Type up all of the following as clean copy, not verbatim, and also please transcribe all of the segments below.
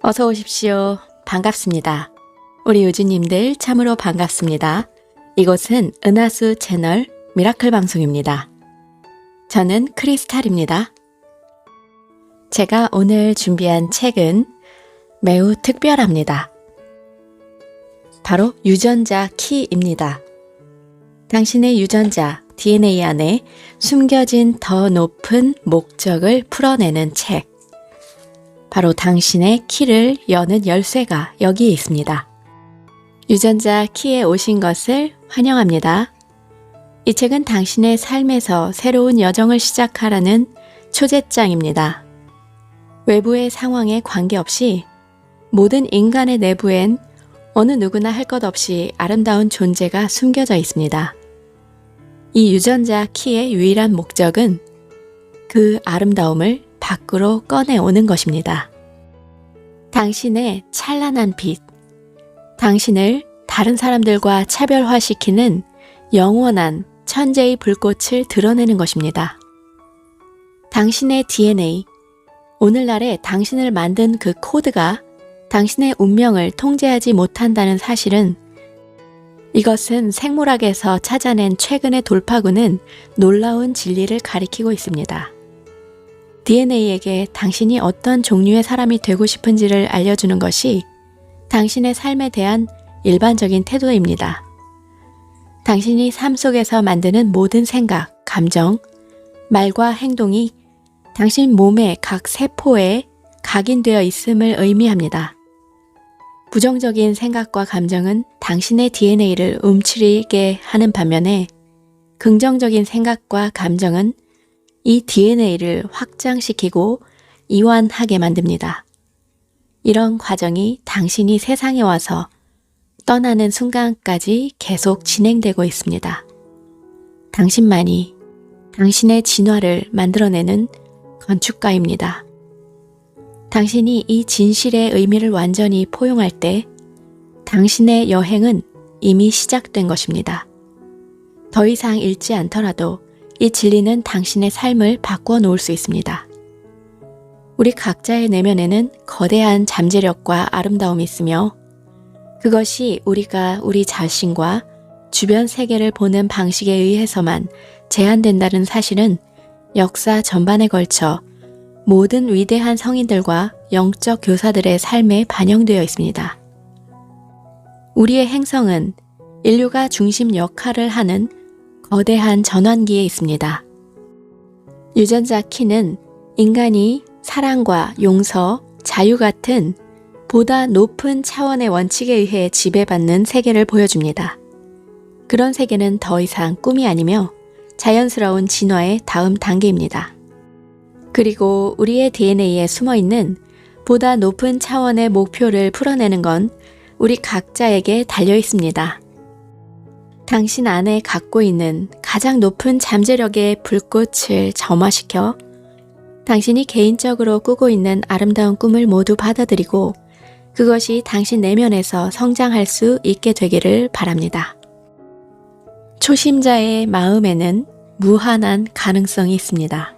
어서 오십시오. 반갑습니다. 우리 유주님들 참으로 반갑습니다. 이곳은 은하수 채널 미라클 방송입니다. 저는 크리스탈입니다. 제가 오늘 준비한 책은 매우 특별합니다. 바로 유전자 키입니다. 당신의 유전자 DNA 안에 숨겨진 더 높은 목적을 풀어내는 책. 바로 당신의 키를 여는 열쇠가 여기에 있습니다. 유전자 키에 오신 것을 환영합니다. 이 책은 당신의 삶에서 새로운 여정을 시작하라는 초대장입니다. 외부의 상황에 관계없이 모든 인간의 내부엔 어느 누구나 할 것 없이 아름다운 존재가 숨겨져 있습니다. 이 유전자 키의 유일한 목적은 그 아름다움을 밖으로 꺼내오는 것입니다. 당신의 찬란한 빛, 당신을 다른 사람들과 차별화시키는 영원한 천재의 불꽃을 드러내는 것입니다. 당신의 DNA, 오늘날의 당신을 만든 그 코드가 당신의 운명을 통제하지 못한다는 사실은 이것은 생물학에서 찾아낸 최근의 돌파구는 놀라운 진리를 가리키고 있습니다. DNA에게 당신이 어떤 종류의 사람이 되고 싶은지를 알려주는 것이 당신의 삶에 대한 일반적인 태도입니다. 당신이 삶 속에서 만드는 모든 생각, 감정, 말과 행동이 당신 몸의 각 세포에 각인되어 있음을 의미합니다. 부정적인 생각과 감정은 당신의 DNA를 움츠리게 하는 반면에 긍정적인 생각과 감정은 이 DNA를 확장시키고 이완하게 만듭니다. 이런 과정이 당신이 세상에 와서 떠나는 순간까지 계속 진행되고 있습니다. 당신만이 당신의 진화를 만들어내는 건축가입니다. 당신이 이 진실의 의미를 완전히 포용할 때 당신의 여행은 이미 시작된 것입니다. 더 이상 읽지 않더라도 이 진리는 당신의 삶을 바꾸어 놓을 수 있습니다. 우리 각자의 내면에는 거대한 잠재력과 아름다움이 있으며 그것이 우리가 우리 자신과 주변 세계를 보는 방식에 의해서만 제한된다는 사실은 역사 전반에 걸쳐 모든 위대한 성인들과 영적 교사들의 삶에 반영되어 있습니다. 우리의 행성은 인류가 중심 역할을 하는 거대한 전환기에 있습니다. 유전자 키는 인간이 사랑과 용서, 자유 같은 보다 높은 차원의 원칙에 의해 지배받는 세계를 보여줍니다. 그런 세계는 더 이상 꿈이 아니며 자연스러운 진화의 다음 단계입니다. 그리고 우리의 DNA에 숨어있는 보다 높은 차원의 목표를 풀어내는 건 우리 각자에게 달려 있습니다. 당신 안에 갖고 있는 가장 높은 잠재력의 불꽃을 점화시켜 당신이 개인적으로 꾸고 있는 아름다운 꿈을 모두 받아들이고 그것이 당신 내면에서 성장할 수 있게 되기를 바랍니다. 초심자의 마음에는 무한한 가능성이 있습니다.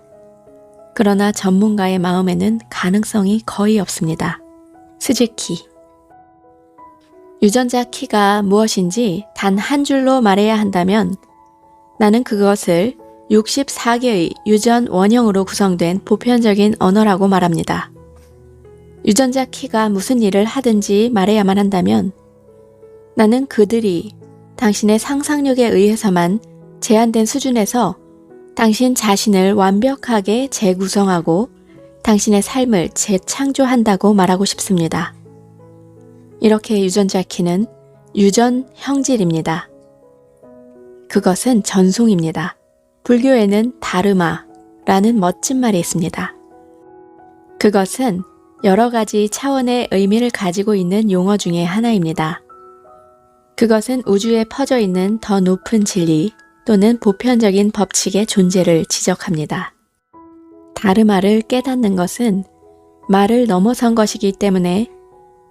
그러나 전문가의 마음에는 가능성이 거의 없습니다. 스즈키. 유전자 키가 무엇인지 단 한 줄로 말해야 한다면 나는 그것을 64개의 유전 원형으로 구성된 보편적인 언어라고 말합니다. 유전자 키가 무슨 일을 하든지 말해야만 한다면 나는 그들이 당신의 상상력에 의해서만 제한된 수준에서 당신 자신을 완벽하게 재구성하고 당신의 삶을 재창조한다고 말하고 싶습니다. 이렇게 유전자 키는 유전 형질입니다. 그것은 전송입니다. 불교에는 다르마라는 멋진 말이 있습니다. 그것은 여러 가지 차원의 의미를 가지고 있는 용어 중에 하나입니다. 그것은 우주에 퍼져 있는 더 높은 진리 또는 보편적인 법칙의 존재를 지적합니다. 다르마를 깨닫는 것은 말을 넘어선 것이기 때문에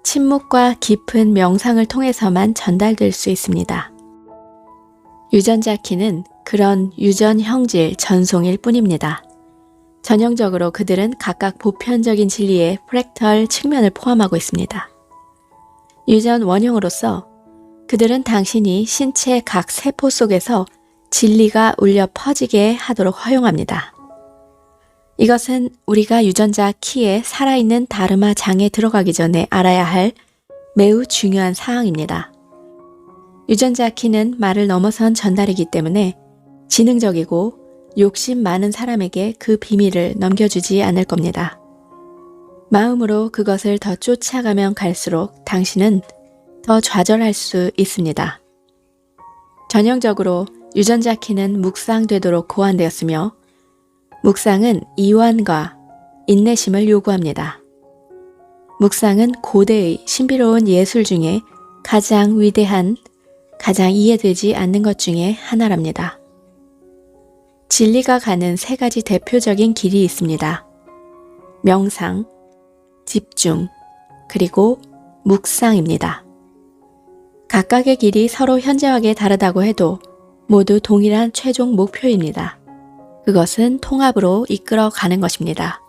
침묵과 깊은 명상을 통해서만 전달될 수 있습니다. 유전자 키는 그런 유전 형질 전송일 뿐입니다. 전형적으로 그들은 각각 보편적인 진리의 프랙탈 측면을 포함하고 있습니다. 유전 원형으로서 그들은 당신이 신체 각 세포 속에서 진리가 울려 퍼지게 하도록 허용합니다. 이것은 우리가 유전자 키에 살아있는 다르마 장에 들어가기 전에 알아야 할 매우 중요한 사항입니다. 유전자 키는 말을 넘어선 전달이기 때문에 지능적이고 욕심 많은 사람에게 그 비밀을 넘겨주지 않을 겁니다. 마음으로 그것을 더 쫓아가면 갈수록 당신은 더 좌절할 수 있습니다. 전형적으로 유전자 키는 묵상되도록 고안되었으며 묵상은 이완과 인내심을 요구합니다. 묵상은 고대의 신비로운 예술 중에 가장 위대한, 가장 이해되지 않는 것 중에 하나랍니다. 진리가 가는 세 가지 대표적인 길이 있습니다. 명상, 집중, 그리고 묵상입니다. 각각의 길이 서로 현저하게 다르다고 해도 모두 동일한 최종 목표입니다. 그것은 통합으로 이끌어 가는 것입니다.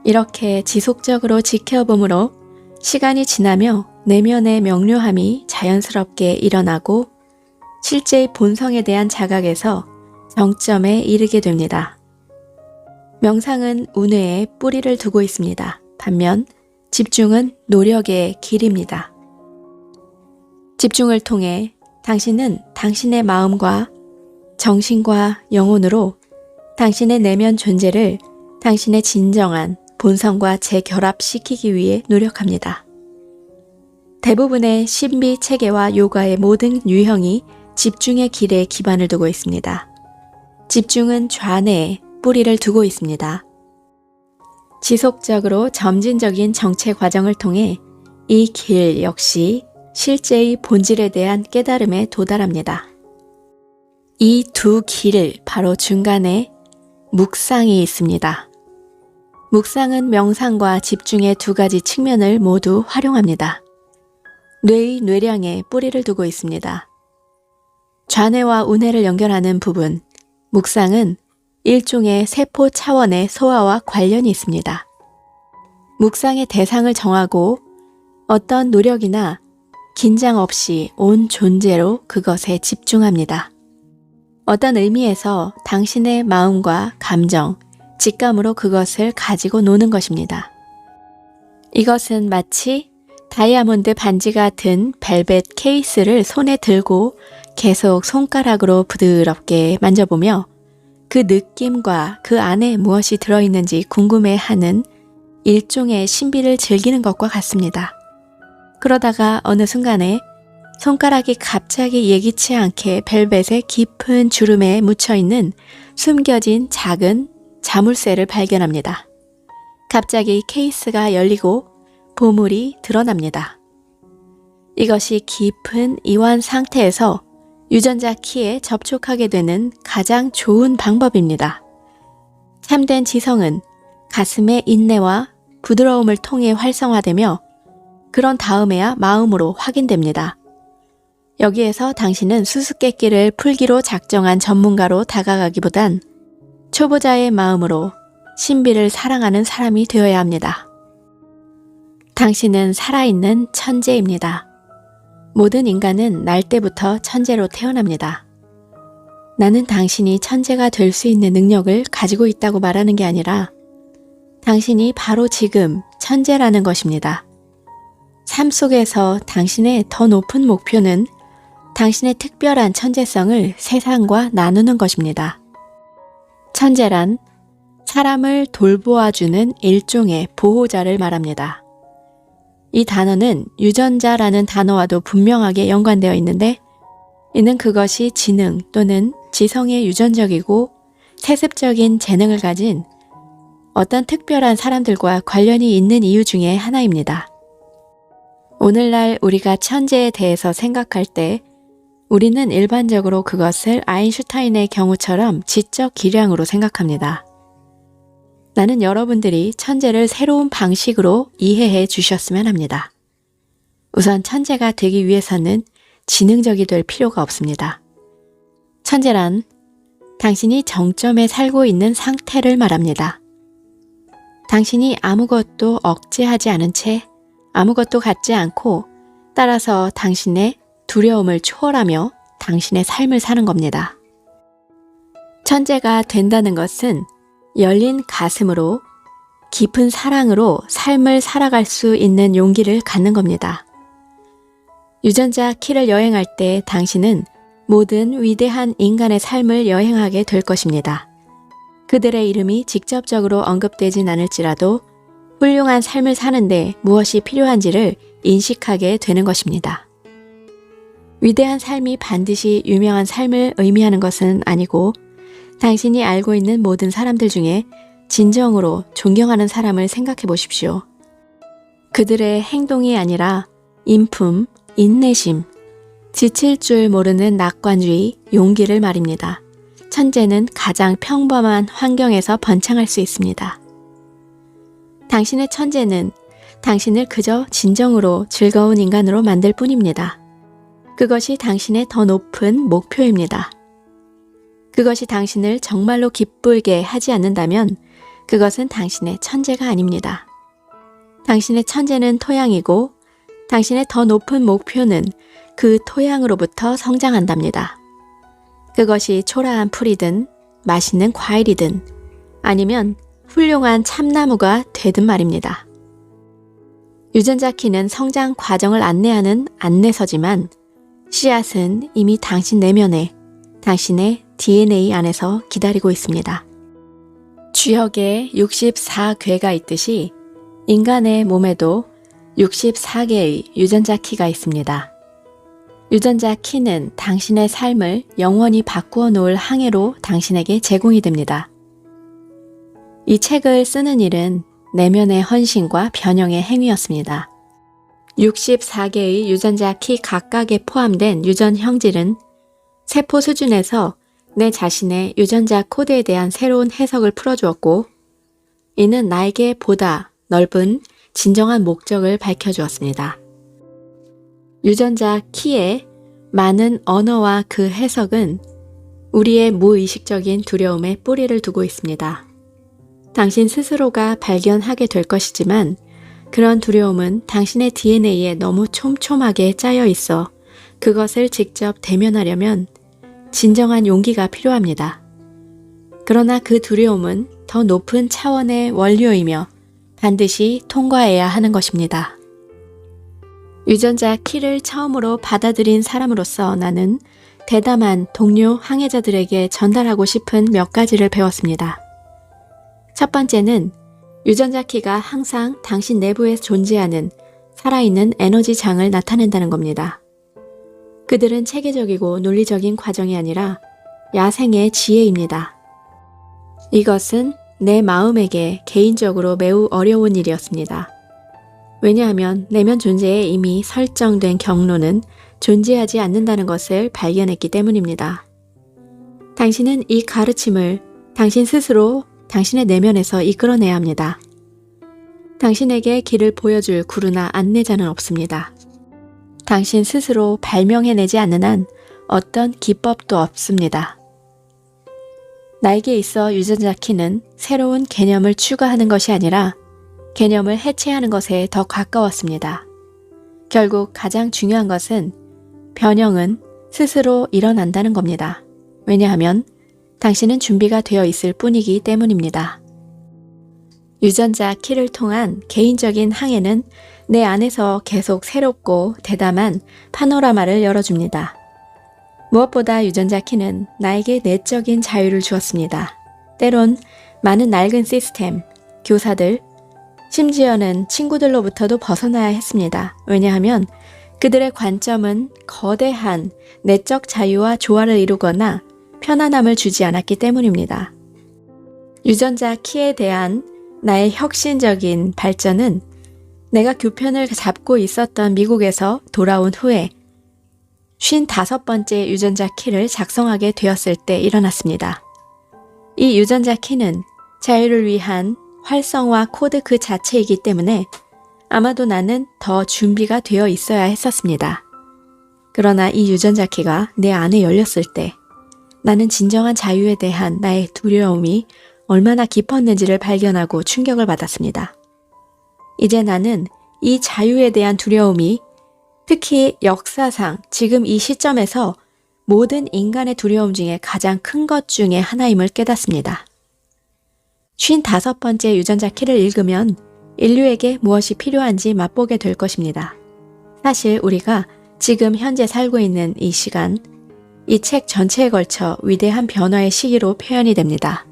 이렇게 지속적으로 지켜봄으로 시간이 지나며 내면의 명료함이 자연스럽게 일어나고 실제의 본성에 대한 자각에서 정점에 이르게 됩니다. 명상은 운회에 뿌리를 두고 있습니다. 반면 집중은 노력의 길입니다. 집중을 통해 당신은 당신의 마음과 정신과 영혼으로 당신의 내면 존재를 당신의 진정한 본성과 재결합시키기 위해 노력합니다. 대부분의 신비 체계와 요가의 모든 유형이 집중의 길에 기반을 두고 있습니다. 집중은 좌뇌에 뿌리를 두고 있습니다. 지속적으로 점진적인 정체 과정을 통해 이 길 역시 실제의 본질에 대한 깨달음에 도달합니다. 이 두 길 바로 중간에 묵상이 있습니다. 묵상은 명상과 집중의 두 가지 측면을 모두 활용합니다. 뇌의 뇌량에 뿌리를 두고 있습니다. 좌뇌와 우뇌를 연결하는 부분, 묵상은 일종의 세포 차원의 소화와 관련이 있습니다. 묵상의 대상을 정하고 어떤 노력이나 긴장 없이 온 존재로 그것에 집중합니다. 어떤 의미에서 당신의 마음과 감정, 직감으로 그것을 가지고 노는 것입니다. 이것은 마치 다이아몬드 반지가 든 벨벳 케이스를 손에 들고 계속 손가락으로 부드럽게 만져보며 그 느낌과 그 안에 무엇이 들어있는지 궁금해하는 일종의 신비를 즐기는 것과 같습니다. 그러다가 어느 순간에 손가락이 갑자기 예기치 않게 벨벳의 깊은 주름에 묻혀있는 숨겨진 작은 자물쇠를 발견합니다. 갑자기 케이스가 열리고 보물이 드러납니다. 이것이 깊은 이완 상태에서 유전자 키에 접촉하게 되는 가장 좋은 방법입니다. 참된 지성은 가슴의 인내와 부드러움을 통해 활성화되며 그런 다음에야 마음으로 확인됩니다. 여기에서 당신은 수수께끼를 풀기로 작정한 전문가로 다가가기보단 초보자의 마음으로 신비를 사랑하는 사람이 되어야 합니다. 당신은 살아있는 천재입니다. 모든 인간은 날 때부터 천재로 태어납니다. 나는 당신이 천재가 될 수 있는 능력을 가지고 있다고 말하는 게 아니라 당신이 바로 지금 천재라는 것입니다. 삶 속에서 당신의 더 높은 목표는 당신의 특별한 천재성을 세상과 나누는 것입니다. 천재란 사람을 돌보아주는 일종의 보호자를 말합니다. 이 단어는 유전자라는 단어와도 분명하게 연관되어 있는데 이는 그것이 지능 또는 지성의 유전적이고 세습적인 재능을 가진 어떤 특별한 사람들과 관련이 있는 이유 중에 하나입니다. 오늘날 우리가 천재에 대해서 생각할 때 우리는 일반적으로 그것을 아인슈타인의 경우처럼 지적 기량으로 생각합니다. 나는 여러분들이 천재를 새로운 방식으로 이해해 주셨으면 합니다. 우선 천재가 되기 위해서는 지능적이 될 필요가 없습니다. 천재란 당신이 정점에 살고 있는 상태를 말합니다. 당신이 아무것도 억제하지 않은 채 아무것도 갖지 않고 따라서 당신의 두려움을 초월하며 당신의 삶을 사는 겁니다. 천재가 된다는 것은 열린 가슴으로 깊은 사랑으로 삶을 살아갈 수 있는 용기를 갖는 겁니다. 유전자 키를 여행할 때 당신은 모든 위대한 인간의 삶을 여행하게 될 것입니다. 그들의 이름이 직접적으로 언급되진 않을지라도 훌륭한 삶을 사는데 무엇이 필요한지를 인식하게 되는 것입니다. 위대한 삶이 반드시 유명한 삶을 의미하는 것은 아니고 당신이 알고 있는 모든 사람들 중에 진정으로 존경하는 사람을 생각해 보십시오. 그들의 행동이 아니라 인품, 인내심, 지칠 줄 모르는 낙관주의, 용기를 말입니다. 천재는 가장 평범한 환경에서 번창할 수 있습니다. 당신의 천재는 당신을 그저 진정으로 즐거운 인간으로 만들 뿐입니다. 그것이 당신의 더 높은 목표입니다. 그것이 당신을 정말로 기쁘게 하지 않는다면 그것은 당신의 천재가 아닙니다. 당신의 천재는 토양이고 당신의 더 높은 목표는 그 토양으로부터 성장한답니다. 그것이 초라한 풀이든 맛있는 과일이든 아니면 훌륭한 참나무가 되든 말입니다. 유전자 키는 성장 과정을 안내하는 안내서지만 씨앗은 이미 당신 내면에 당신의 DNA 안에서 기다리고 있습니다. 쥐역에 64궤가 있듯이 인간의 몸에도 64개의 유전자 키가 있습니다. 유전자 키는 당신의 삶을 영원히 바꾸어 놓을 항해로 당신에게 제공이 됩니다. 이 책을 쓰는 일은 내면의 헌신과 변형의 행위였습니다. 64개의 유전자 키 각각에 포함된 유전 형질은 세포 수준에서 내 자신의 유전자 코드에 대한 새로운 해석을 풀어주었고 이는 나에게 보다 넓은 진정한 목적을 밝혀주었습니다. 유전자 키의 많은 언어와 그 해석은 우리의 무의식적인 두려움에 뿌리를 두고 있습니다. 당신 스스로가 발견하게 될 것이지만 그런 두려움은 당신의 DNA에 너무 촘촘하게 짜여 있어 그것을 직접 대면하려면 진정한 용기가 필요합니다. 그러나 그 두려움은 더 높은 차원의 원료이며 반드시 통과해야 하는 것입니다. 유전자 키를 처음으로 받아들인 사람으로서 나는 대담한 동료 항해자들에게 전달하고 싶은 몇 가지를 배웠습니다. 첫 번째는 유전자 키가 항상 당신 내부에 존재하는 살아있는 에너지 장을 나타낸다는 겁니다. 그들은 체계적이고 논리적인 과정이 아니라 야생의 지혜입니다. 이것은 내 마음에게 개인적으로 매우 어려운 일이었습니다. 왜냐하면 내면 존재에 이미 설정된 경로는 존재하지 않는다는 것을 발견했기 때문입니다. 당신은 이 가르침을 당신 스스로 당신의 내면에서 이끌어내야 합니다. 당신에게 길을 보여줄 구루나 안내자는 없습니다. 당신 스스로 발명해내지 않는 한 어떤 기법도 없습니다. 나에게 있어 유전자 키는 새로운 개념을 추가하는 것이 아니라 개념을 해체하는 것에 더 가까웠습니다. 결국 가장 중요한 것은 변형은 스스로 일어난다는 겁니다. 왜냐하면 당신은 준비가 되어 있을 뿐이기 때문입니다. 유전자 키를 통한 개인적인 항해는 내 안에서 계속 새롭고 대담한 파노라마를 열어줍니다. 무엇보다 유전자 키는 나에게 내적인 자유를 주었습니다. 때론 많은 낡은 시스템, 교사들, 심지어는 친구들로부터도 벗어나야 했습니다. 왜냐하면 그들의 관점은 거대한 내적 자유와 조화를 이루거나 편안함을 주지 않았기 때문입니다. 유전자 키에 대한 나의 혁신적인 발전은 내가 교편을 잡고 있었던 미국에서 돌아온 후에 55번째 유전자 키를 작성하게 되었을 때 일어났습니다. 이 유전자 키는 자유를 위한 활성화 코드 그 자체이기 때문에 아마도 나는 더 준비가 되어 있어야 했었습니다. 그러나 이 유전자 키가 내 안에 열렸을 때 나는 진정한 자유에 대한 나의 두려움이 얼마나 깊었는지를 발견하고 충격을 받았습니다. 이제 나는 이 자유에 대한 두려움이 특히 역사상 지금 이 시점에서 모든 인간의 두려움 중에 가장 큰 것 중에 하나임을 깨닫습니다. 55번째 유전자 키를 읽으면 인류에게 무엇이 필요한지 맛보게 될 것입니다. 사실 우리가 지금 현재 살고 있는 이 시간, 이 책 전체에 걸쳐 위대한 변화의 시기로 표현이 됩니다.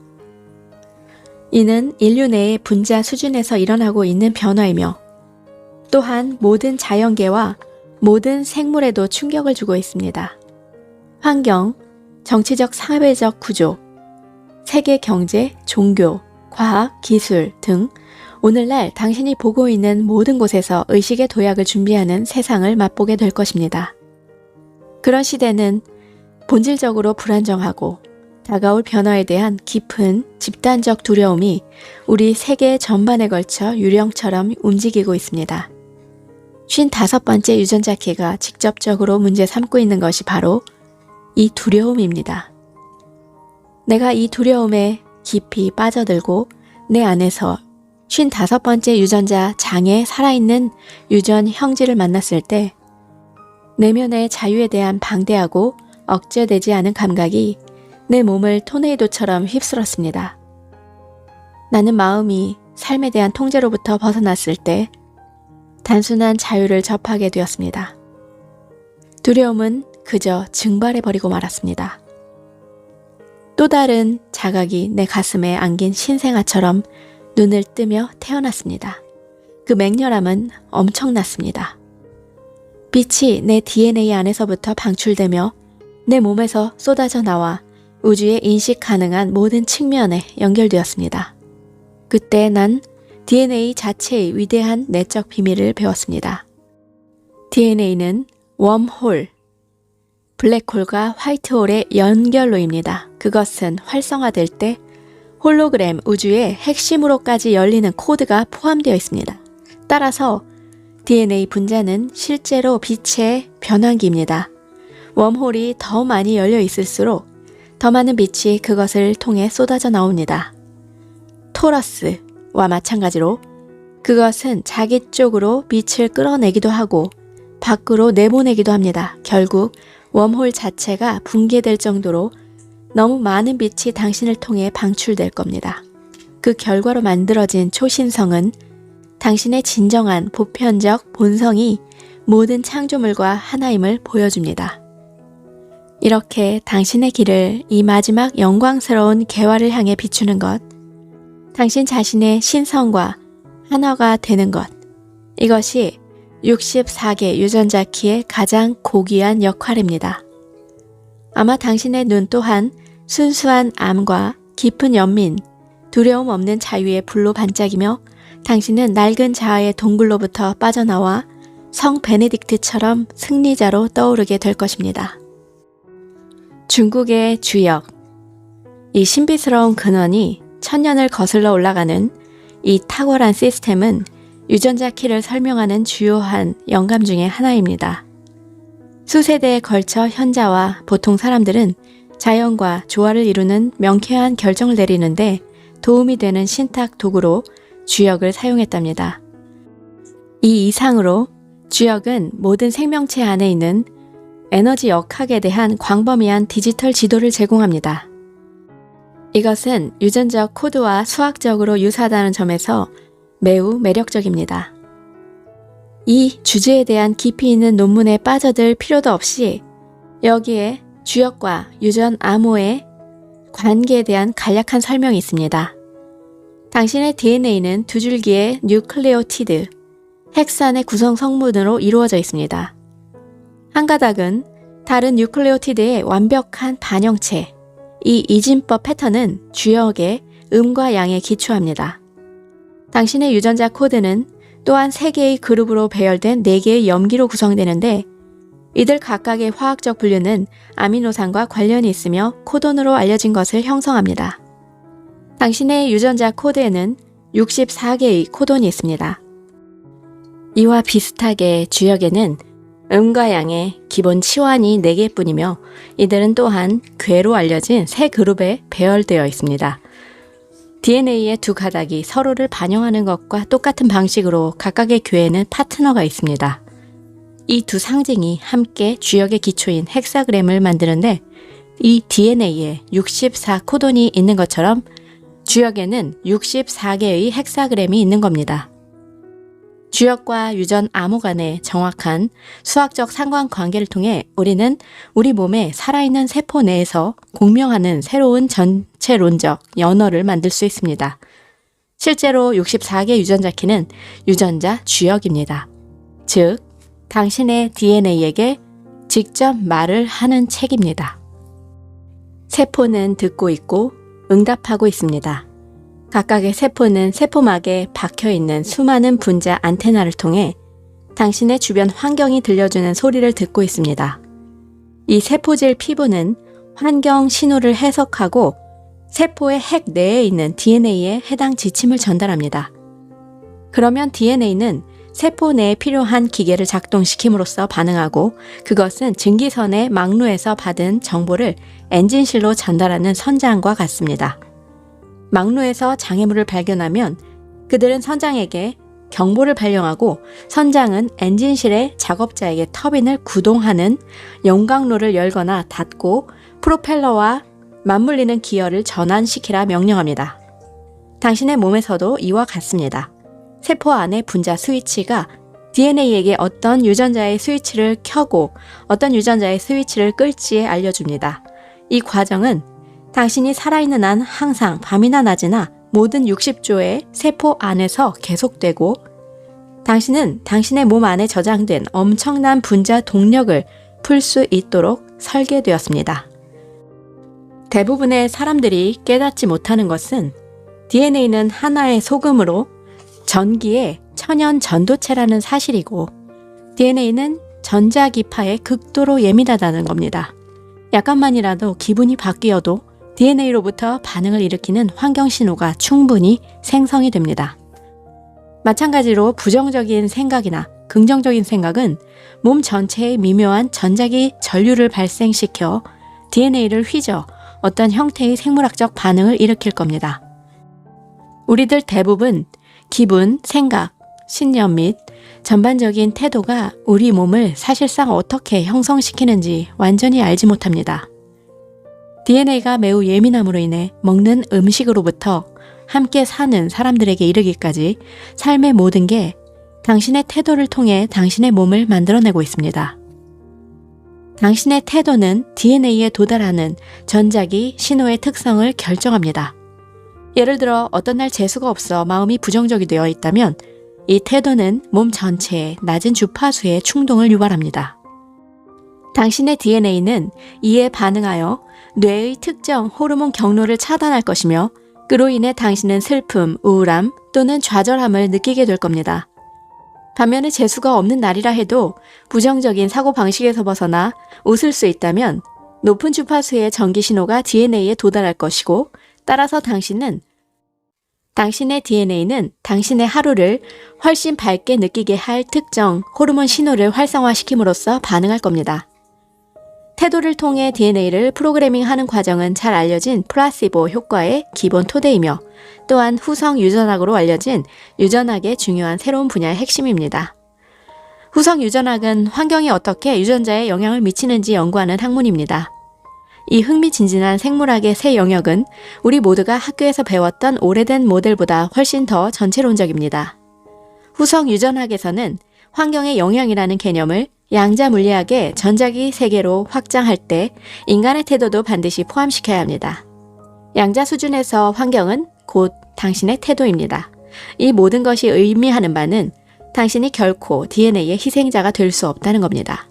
이는 인류 내의 분자 수준에서 일어나고 있는 변화이며 또한 모든 자연계와 모든 생물에도 충격을 주고 있습니다. 환경, 정치적 사회적 구조, 세계 경제, 종교, 과학, 기술 등 오늘날 당신이 보고 있는 모든 곳에서 의식의 도약을 준비하는 세상을 맛보게 될 것입니다. 그런 시대는 본질적으로 불안정하고 다가올 변화에 대한 깊은 집단적 두려움이 우리 세계 전반에 걸쳐 유령처럼 움직이고 있습니다. 55번째 유전자 키가 직접적으로 문제 삼고 있는 것이 바로 이 두려움입니다. 내가 이 두려움에 깊이 빠져들고 내 안에서 55번째 유전자 장에 살아있는 유전 형질을 만났을 때 내면의 자유에 대한 방대하고 억제되지 않은 감각이 내 몸을 토네이도처럼 휩쓸었습니다. 나는 마음이 삶에 대한 통제로부터 벗어났을 때 단순한 자유를 접하게 되었습니다. 두려움은 그저 증발해버리고 말았습니다. 또 다른 자각이 내 가슴에 안긴 신생아처럼 눈을 뜨며 태어났습니다. 그 맹렬함은 엄청났습니다. 빛이 내 DNA 안에서부터 방출되며 내 몸에서 쏟아져 나와 우주의 인식 가능한 모든 측면에 연결되었습니다. 그때 난 DNA 자체의 위대한 내적 비밀을 배웠습니다. DNA는 웜홀, 블랙홀과 화이트홀의 연결로입니다. 그것은 활성화될 때 홀로그램 우주의 핵심으로까지 열리는 코드가 포함되어 있습니다. 따라서 DNA 분자는 실제로 빛의 변환기입니다. 웜홀이 더 많이 열려 있을수록 더 많은 빛이 그것을 통해 쏟아져 나옵니다. 토러스와 마찬가지로 그것은 자기 쪽으로 빛을 끌어내기도 하고 밖으로 내보내기도 합니다. 결국 웜홀 자체가 붕괴될 정도로 너무 많은 빛이 당신을 통해 방출될 겁니다. 그 결과로 만들어진 초신성은 당신의 진정한 보편적 본성이 모든 창조물과 하나임을 보여줍니다. 이렇게 당신의 길을 이 마지막 영광스러운 개화를 향해 비추는 것, 당신 자신의 신성과 하나가 되는 것, 이것이 64개 유전자 키의 가장 고귀한 역할입니다. 아마 당신의 눈 또한 순수한 암과 깊은 연민, 두려움 없는 자유의 불로 반짝이며 당신은 낡은 자아의 동굴로부터 빠져나와 성 베네딕트처럼 승리자로 떠오르게 될 것입니다. 중국의 주역, 이 신비스러운 근원이 천년을 거슬러 올라가는 이 탁월한 시스템은 유전자 키를 설명하는 주요한 영감 중의 하나입니다. 수세대에 걸쳐 현자와 보통 사람들은 자연과 조화를 이루는 명쾌한 결정을 내리는데 도움이 되는 신탁 도구로 주역을 사용했답니다. 이 이상으로 주역은 모든 생명체 안에 있는 에너지 역학에 대한 광범위한 디지털 지도를 제공합니다. 이것은 유전적 코드와 수학적으로 유사하다는 점에서 매우 매력적입니다. 이 주제에 대한 깊이 있는 논문에 빠져들 필요도 없이 여기에 주역과 유전 암호의 관계에 대한 간략한 설명이 있습니다. 당신의 DNA는 두 줄기의 뉴클레오티드, 핵산의 구성 성분으로 이루어져 있습니다. 한 가닥은 다른 뉴클레오티드의 완벽한 반영체, 이 이진법 패턴은 주역의 음과 양에 기초합니다. 당신의 유전자 코드는 또한 3개의 그룹으로 배열된 4개의 염기로 구성되는데 이들 각각의 화학적 분류는 아미노산과 관련이 있으며 코돈으로 알려진 것을 형성합니다. 당신의 유전자 코드에는 64개의 코돈이 있습니다. 이와 비슷하게 주역에는 음과 양의 기본 치환이 4개뿐이며 이들은 또한 괴로 알려진 세 그룹에 배열되어 있습니다. DNA의 두 가닥이 서로를 반영하는 것과 똑같은 방식으로 각각의 괴에는 파트너가 있습니다. 이 두 상징이 함께 주역의 기초인 헥사그램을 만드는데 이 DNA에 64 코돈이 있는 것처럼 주역에는 64개의 헥사그램이 있는 겁니다. 주역과 유전 암호 간의 정확한 수학적 상관관계를 통해 우리는 우리 몸의 살아있는 세포 내에서 공명하는 새로운 전체론적 연어를 만들 수 있습니다. 실제로 64개 유전자 키는 유전자 주역입니다. 즉, 당신의 DNA에게 직접 말을 하는 책입니다. 세포는 듣고 있고 응답하고 있습니다. 각각의 세포는 세포막에 박혀있는 수많은 분자 안테나를 통해 당신의 주변 환경이 들려주는 소리를 듣고 있습니다. 이 세포질 피부는 환경 신호를 해석하고 세포의 핵 내에 있는 DNA에 해당 지침을 전달합니다. 그러면 DNA는 세포 내에 필요한 기계를 작동시킴으로써 반응하고 그것은 증기선의 막루에서 받은 정보를 엔진실로 전달하는 선장과 같습니다. 막루에서 장애물을 발견하면 그들은 선장에게 경보를 발령하고 선장은 엔진실의 작업자에게 터빈을 구동하는 용광로를 열거나 닫고 프로펠러와 맞물리는 기어를 전환시키라 명령합니다. 당신의 몸에서도 이와 같습니다. 세포 안의 분자 스위치가 DNA에게 어떤 유전자의 스위치를 켜고 어떤 유전자의 스위치를 끌지에 알려줍니다. 이 과정은 당신이 살아있는 한 항상 밤이나 낮이나 모든 60조의 세포 안에서 계속되고 당신은 당신의 몸 안에 저장된 엄청난 분자 동력을 풀 수 있도록 설계되었습니다. 대부분의 사람들이 깨닫지 못하는 것은 DNA는 하나의 소금으로 전기의 천연 전도체라는 사실이고 DNA는 전자기파에 극도로 예민하다는 겁니다. 약간만이라도 기분이 바뀌어도 DNA로부터 반응을 일으키는 환경 신호가 충분히 생성이 됩니다. 마찬가지로 부정적인 생각이나 긍정적인 생각은 몸 전체에 미묘한 전자기 전류를 발생시켜 DNA를 휘저 어떤 형태의 생물학적 반응을 일으킬 겁니다. 우리들 대부분 기분, 생각, 신념 및 전반적인 태도가 우리 몸을 사실상 어떻게 형성시키는지 완전히 알지 못합니다. DNA가 매우 예민함으로 인해 먹는 음식으로부터 함께 사는 사람들에게 이르기까지 삶의 모든 게 당신의 태도를 통해 당신의 몸을 만들어내고 있습니다. 당신의 태도는 DNA에 도달하는 전자기 신호의 특성을 결정합니다. 예를 들어 어떤 날 재수가 없어 마음이 부정적이 되어 있다면 이 태도는 몸 전체에 낮은 주파수의 충동을 유발합니다. 당신의 DNA는 이에 반응하여 뇌의 특정 호르몬 경로를 차단할 것이며 그로 인해 당신은 슬픔, 우울함 또는 좌절함을 느끼게 될 겁니다. 반면에 재수가 없는 날이라 해도 부정적인 사고방식에서 벗어나 웃을 수 있다면 높은 주파수의 전기 신호가 DNA에 도달할 것이고 따라서 당신의 DNA는 당신의 하루를 훨씬 밝게 느끼게 할 특정 호르몬 신호를 활성화시킴으로써 반응할 겁니다. 태도를 통해 DNA를 프로그래밍하는 과정은 잘 알려진 플라시보 효과의 기본 토대이며 또한 후성 유전학으로 알려진 유전학의 중요한 새로운 분야의 핵심입니다. 후성 유전학은 환경이 어떻게 유전자에 영향을 미치는지 연구하는 학문입니다. 이 흥미진진한 생물학의 새 영역은 우리 모두가 학교에서 배웠던 오래된 모델보다 훨씬 더 전체론적입니다. 후성 유전학에서는 환경의 영향이라는 개념을 양자 물리학의 전자기 세계로 확장할 때 인간의 태도도 반드시 포함시켜야 합니다. 양자 수준에서 환경은 곧 당신의 태도입니다. 이 모든 것이 의미하는 바는 당신이 결코 DNA의 희생자가 될 수 없다는 겁니다.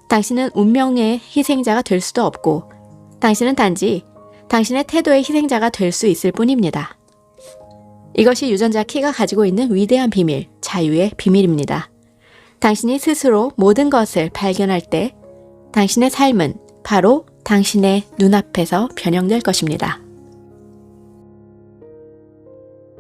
당신은 운명의 희생자가 될 수도 없고 당신은 단지 당신의 태도의 희생자가 될 수 있을 뿐입니다. 이것이 유전자 키가 가지고 있는 위대한 비밀, 자유의 비밀입니다. 당신이 스스로 모든 것을 발견할 때 당신의 삶은 바로 당신의 눈앞에서 변형될 것입니다.